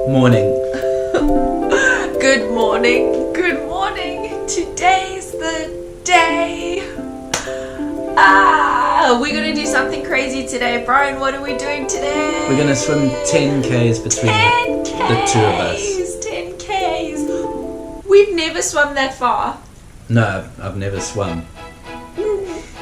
Morning. Good morning. Good morning. Today's the day. We're gonna do something crazy today. Brian, what are we doing today? We're gonna swim 10Ks between the two of us. 10Ks. We've never swum that far. No, I've never swum.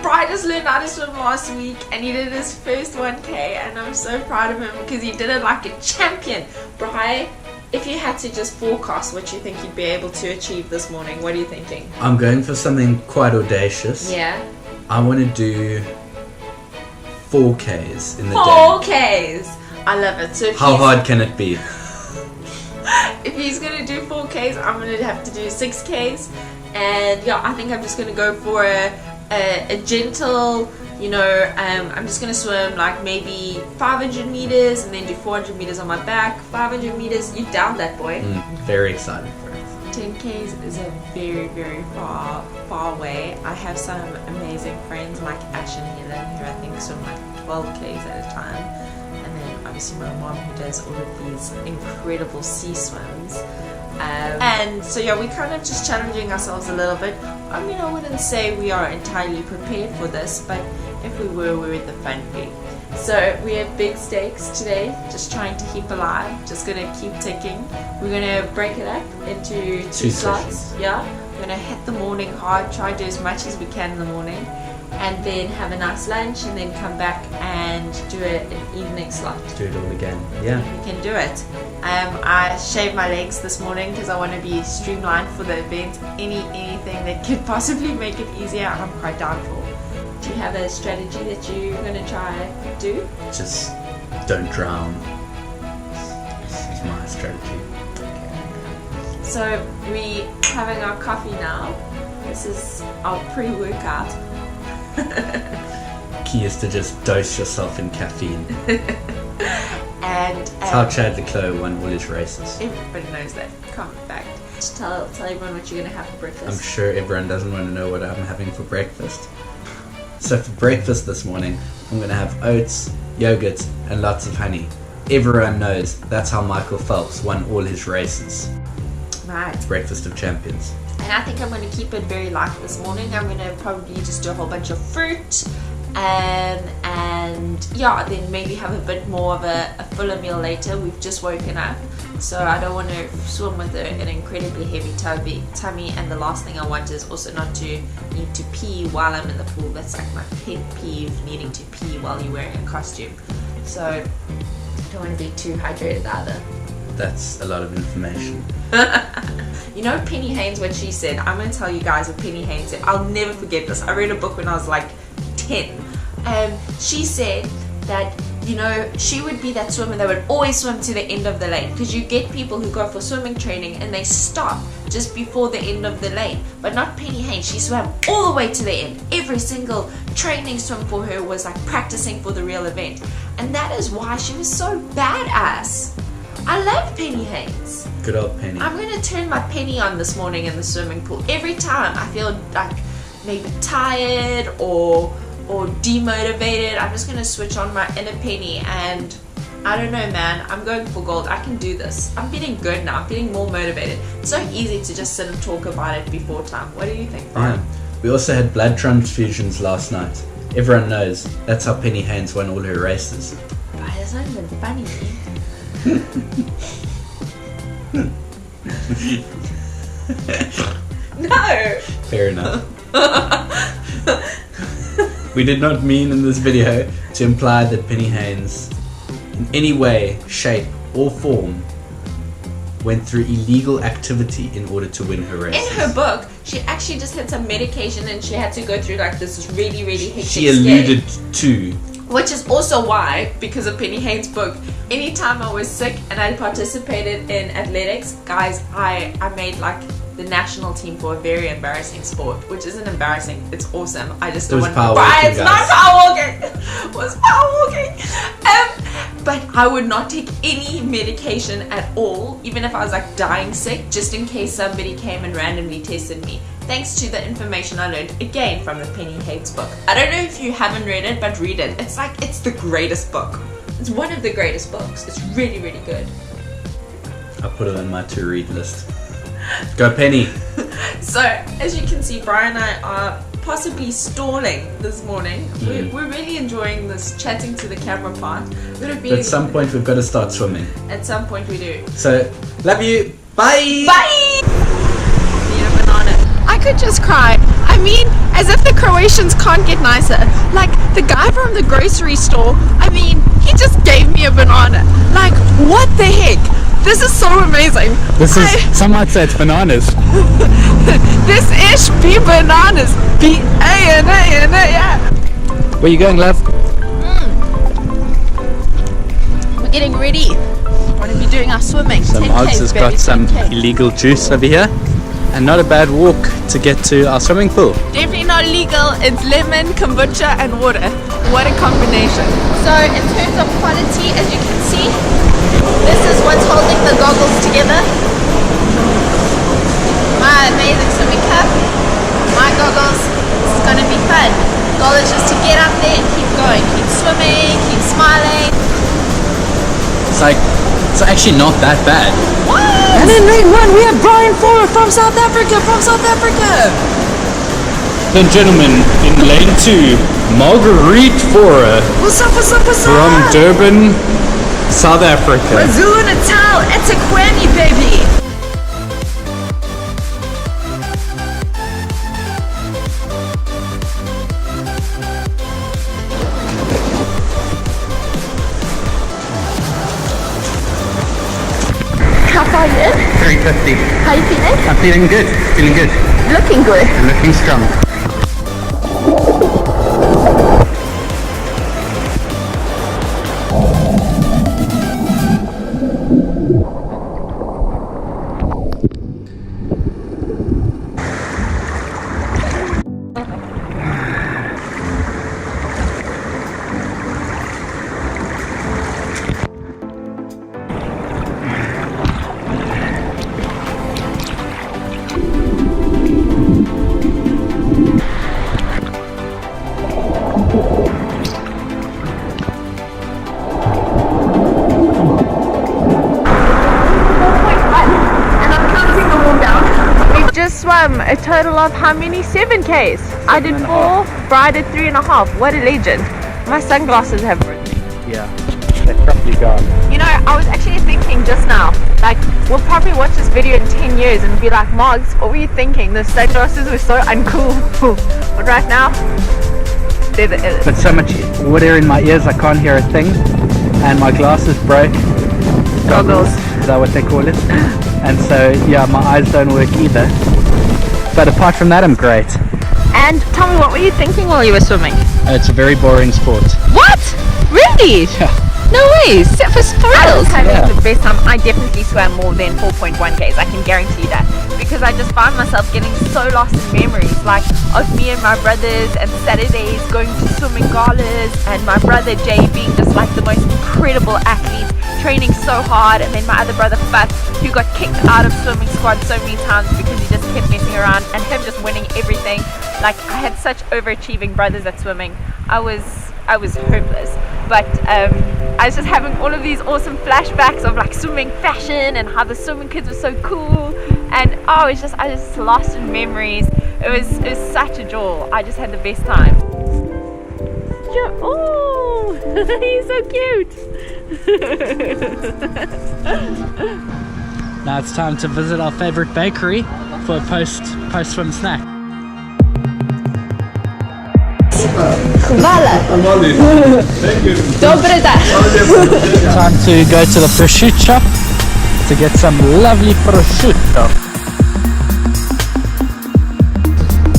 Brian just learned how to swim last week and he did his first 1K and I'm so proud of him because he did it like a champion. Brian, if you had to just forecast what you think you'd be able to achieve this morning, what are you thinking? I'm going for something quite audacious. Yeah. I want to do 4Ks in the day. 4Ks! I love it. So How hard can it be? If he's going to do 4Ks, I'm going to have to do 6Ks. And yeah, I think I'm just going to go for a gentle, I'm just going to swim like maybe 500 meters and then do 400 meters on my back. 500 meters, you down that, boy. Very excited for it. 10Ks is a very, very far away. I have some amazing friends like Ash and Helen who I think swim like 12Ks at a time. And then obviously my mom who does all of these incredible sea swims. And so yeah, we're kind of just challenging ourselves a little bit. I mean, I wouldn't say we are entirely prepared for this, but if we were, we're at the front peak. So we have big stakes today, just trying to keep alive, just gonna keep ticking. We're gonna break it up into two slots. Yeah, we're gonna hit the morning hard, try to do as much as we can in the morning, and then have a nice lunch, and then come back and do an evening slot. Do it all again. Yeah. We can do it. I shaved my legs this morning because I want to be streamlined for the event. Anything that could possibly make it easier, I'm quite down for. Do you have a strategy that you're going to try to do? Just don't drown. This is my strategy. So we having our coffee now. This is our pre-workout. Key is to just dose yourself in caffeine. And it's how Chad Leclerc won all his races. Everybody knows that. Common fact. Just tell everyone what you're going to have for breakfast. I'm sure everyone doesn't want to know what I'm having for breakfast. So for breakfast this morning, I'm going to have oats, yogurt, and lots of honey. Everyone knows that's how Michael Phelps won all his races. Right. Breakfast of champions. And I think I'm going to keep it very light this morning. I'm going to probably just do a whole bunch of fruit. And yeah, then maybe have a bit more of a fuller meal later. We've just woken up, so I don't want to swim with an incredibly heavy tummy. And the last thing I want is also not to need to pee while I'm in the pool. That's like my pet peeve, needing to pee while you're wearing a costume. So I don't want to be too hydrated either. That's a lot of information. You know Penny Haynes, what she said? I'm going to tell you guys what Penny Haynes said. I'll never forget this. I read a book when I was like 10. She said that, she would be that swimmer that would always swim to the end of the lane, because you get people who go for swimming training and they stop just before the end of the lane. But not Penny Haynes. She swam all the way to the end. Every single training swim for her was like practicing for the real event, and that is why she was so badass. I love Penny Haynes. Good old Penny. I'm going to turn my Penny on this morning in the swimming pool. Every time I feel like maybe tired or demotivated, I'm just going to switch on my inner Penny, and I don't know, man, I'm going for gold. I can do this. I'm feeling good now. I'm feeling more motivated. It's so easy to just sit and talk about it before time. What do you think, Brian? Yeah. We also had blood transfusions last night. Everyone knows that's how Penny Haynes won all her races. But it's not even funny. No! Fair enough. We did not mean in this video to imply that Penny Haynes, in any way, shape, or form, went through illegal activity in order to win her races. In her book, she actually just had some medication and she had to go through like this really, really hectic She alluded to. Which is also why, because of Penny Haynes' book, anytime I was sick and I participated in athletics, guys, I made like the national team for a very embarrassing sport, which isn't embarrassing, it's awesome. I just don't want to buy it. It's not power walking. It was power walking. But I would not take any medication at all, even if I was like dying sick, just in case somebody came and randomly tested me. Thanks to the information I learned again from the Penny Haynes book. I don't know if you haven't read it, but read it. It's the greatest book. It's one of the greatest books. It's really, really good. I'll put it on my to-read list. Go Penny. So, as you can see, Bri and I are possibly stalling this morning. We're really enjoying this chatting to the camera part. At some point we've got to start swimming. At some point we do. So, love you. Bye! Bye! Need a banana. I could just cry. I mean, as if the Croatians can't get nicer. Like, the guy from the grocery store, I mean, he just gave me a banana. Like, what the heck? This is so amazing. Some might say it's bananas. This ish be bananas. B-A-N-A-N-A, yeah. Where you going, love? We're getting ready. We're going to be doing our swimming. So Mogs has got some illegal juice over here. And not a bad walk to get to our swimming pool. Definitely not illegal. It's lemon, kombucha, and water. What a combination. So in terms of quality, as you can see, this is what's holding the goggles together. My amazing swimming cap, my goggles. This is going to be fun. The goal is just to get up there and keep going. Keep swimming, keep smiling. It's actually not that bad. What? And in lane 1 we have Brian from South Africa. The gentleman in lane 2, Marguerite Fora. What's up? From Durban, South Africa. Brazil Natal, Etiquette, baby. How far are you? 350. How you feeling? I'm feeling good. Looking good. I'm looking strong. Swam a total of how many? 7 Ks. I did 4, Bri did 3.5. What a legend. My sunglasses have broken. Yeah, they're probably gone. You know, I was actually thinking just now, like, we'll probably watch this video in 10 years and be like, Mogs, what were you thinking? The sunglasses were so uncool. But right now, they're the illest. But so much water in my ears I can't hear a thing. And my glasses broke. Goggles. Is that what they call it? And so, yeah, my eyes don't work either. But apart from that, I'm great. And tell me, what were you thinking while you were swimming? It's a very boring sport. What? Really? Yeah. No way, for reals. I was having Yeah. the best time. I definitely swam more than 4.1 Ks, I can guarantee that. Because I just found myself getting so lost in memories, like of me and my brothers and Saturdays going to swimming galas, and my brother Jay being just like the most incredible athlete, training so hard, and then my other brother Fat, who got kicked out of swimming squad so many times because he just kept messing around, and him just winning everything. Like, I had such overachieving brothers at swimming. I was hopeless. But I was just having all of these awesome flashbacks of like swimming fashion and how the swimming kids were so cool, and I was just lost in memories. It was such a joy. I just had the best time. Oh, he's so cute. Now it's time to visit our favorite bakery for a post swim snack. Hvala. Dobre dan. Time to go to the prosciutto shop to get some lovely prosciutto.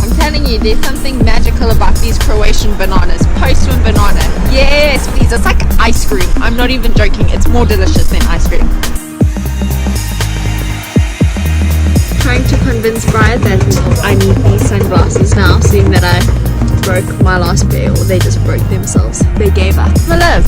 I'm telling you, there's something magical about these Croatian bananas. Post-swim banana. Yes, please. It's like ice cream. I'm not even joking. It's more delicious than ice cream. Trying to convince Brian that I need these sunglasses now, seeing that I broke my last pair, or they just broke themselves. They gave up. My love,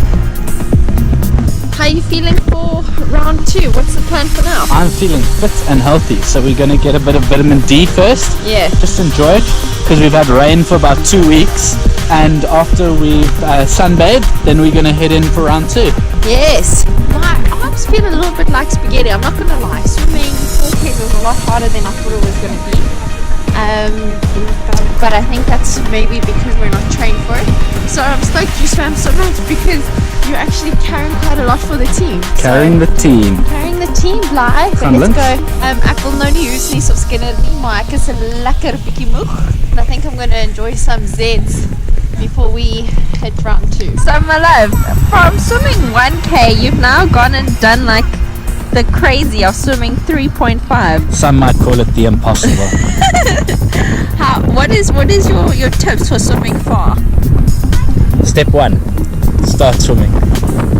how are you feeling for round 2? What's the plan for now? I'm feeling fit and healthy, so we're going to get a bit of vitamin D first. Yeah. Just enjoy it, because we've had rain for about 2 weeks, and after we've sunbathed, then we're going to head in for round 2. Yes. My arms feel a little bit like spaghetti. I'm not gonna lie. Swimming 4Ks was a lot harder than I thought it was gonna be. But I think that's maybe because we're not trained for it. So I'm stoked you swam so much because you're actually carrying quite a lot for the team. Carrying the team. Carrying the team, Bly. So Gaan let's links. go. Ek wil nou nie hoes nie so skinner nie, maar ek is 'n lekker bietjie moeg. And I think I'm going to enjoy some Zeds before we hit round 2. So my love, from swimming 1K, you've now gone and done like the crazy of swimming 3.5. Some might call it the impossible. What is your tips for swimming far? Step 1, start swimming.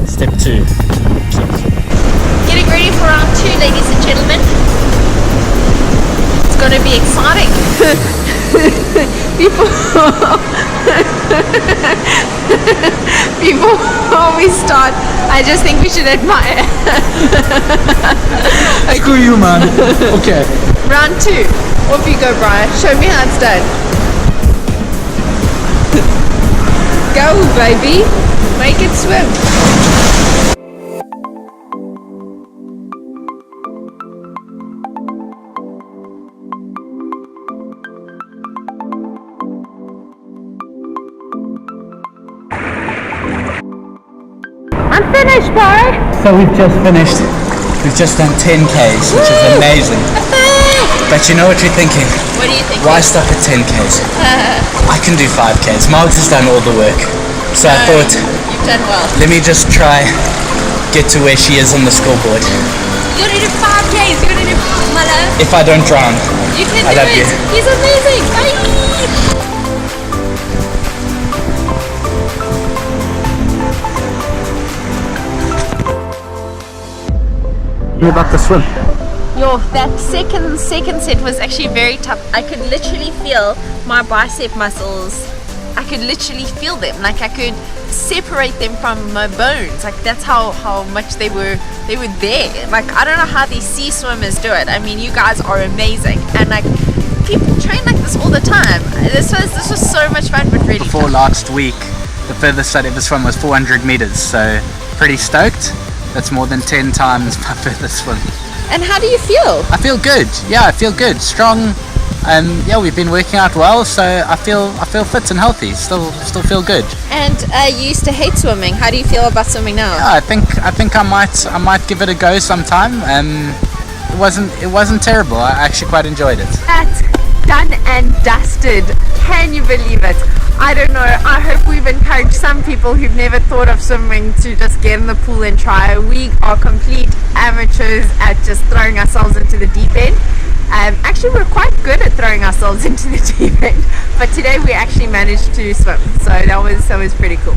Step 2, keep swimming. Getting ready for round 2, ladies and gentlemen. It's going to be exciting. Before we start, I just think we should admire. Screw you, man. Okay. Round 2. Off you go, Brian. Show me how it's done. Go, baby. Make it swim. I'm finished, bye. So we've just finished. We've just done 10Ks, which is amazing. But you know what you're thinking? What do you think? Why stop at 10Ks? I can do 5Ks. Margs has done all the work. So I thought, You've done well. let me just try get to where she is on the scoreboard. You're going to do 5Ks. You're going to do, my love. If I don't drown. You can I do love it. you. He's amazing. Bye. You about to swim? Yo, that second set was actually very tough. I could literally feel my bicep muscles. I could literally feel them. Like I could separate them from my bones. Like that's how much they were there. Like I don't know how these sea swimmers do it. I mean, you guys are amazing. And like people train like this all the time. This was so much fun, but really Before tough. last week, the furthest I'd ever swum was 400 meters. So pretty stoked. That's more than 10 times my furthest swim. And how do you feel? I feel good. Yeah, I feel good. Strong. Yeah, we've been working out well, so I feel fit and healthy. Still feel good. And you used to hate swimming. How do you feel about swimming now? Yeah, I think I might give it a go sometime. It wasn't terrible. I actually quite enjoyed it. That's done and dusted. Can you believe it? I don't know. I hope we've encouraged some people who've never thought of swimming to just get in the pool and try. We are complete amateurs at just throwing ourselves into the deep end. Actually, we're quite good at throwing ourselves into the deep end, but today we actually managed to swim, so that was pretty cool.